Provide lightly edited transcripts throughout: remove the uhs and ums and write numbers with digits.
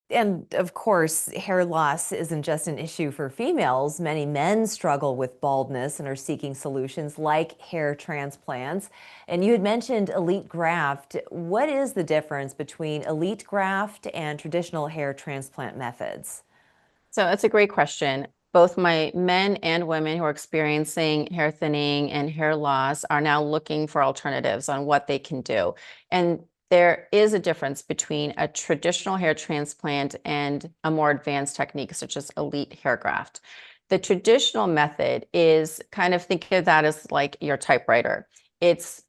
And of course, hair loss isn't just an issue for females. Many men struggle with baldness and are seeking solutions like hair transplants. And you had mentioned elite graft. What is the difference between elite graft and traditional hair transplant methods? So that's a great question. Both my men and women who are experiencing hair thinning and hair loss are now looking for alternatives on what they can do. And there is a difference between a traditional hair transplant and a more advanced technique, such as elite hair graft. The traditional method is kind of think of that as like your typewriter. It's,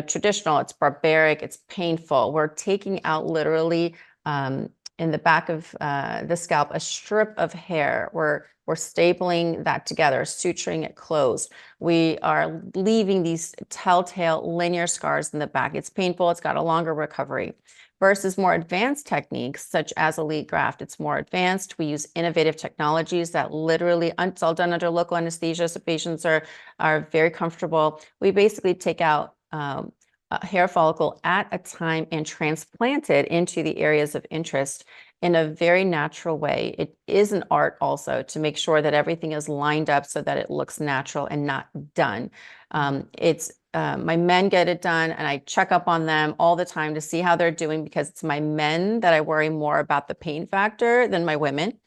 traditional, it's barbaric, it's painful. We're taking out literally in the back of the scalp, a strip of hair. We're stapling that together, suturing it closed. We are leaving these telltale linear scars in the back. It's painful. It's got a longer recovery. Versus more advanced techniques such as elite graft. It's more advanced. We use innovative technologies that literally, it's all done under local anesthesia, so patients are very comfortable. We basically take out a hair follicle at a time and transplant it into the areas of interest in a very natural way. It is an art also to make sure that everything is lined up so that it looks natural and not done. It's my men get it done, and I check up on them all the time to see how they're doing because it's my men that I worry more about the pain factor than my women.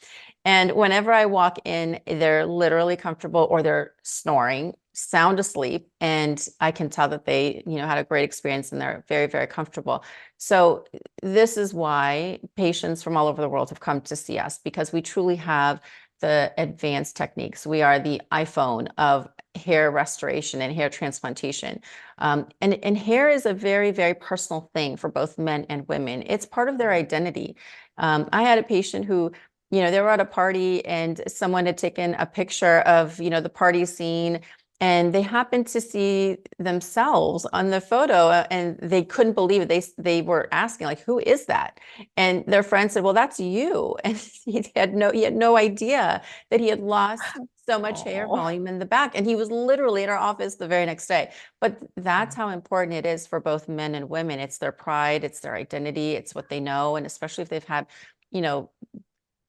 And whenever I walk in, they're literally comfortable or they're snoring, sound asleep, and I can tell that they, had a great experience and they're very, very comfortable. So this is why patients from all over the world have come to see us because we truly have the advanced techniques. We are the iPhone of hair restoration and hair transplantation. And hair is a very, very personal thing for both men and women. It's part of their identity. I had a patient who they were at a party and someone had taken a picture of, the party scene and they happened to see themselves on the photo and they couldn't believe it. They were asking like, who is that? And their friend said, well, that's you. And he had no idea that he had lost so much hair Oh. volume in the back. And he was literally in our office the very next day. But that's how important it is for both men and women. It's their pride, it's their identity, it's what they know. And especially if they've had, you know,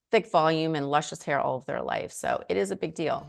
thick volume and luscious hair all of their life. So it is a big deal.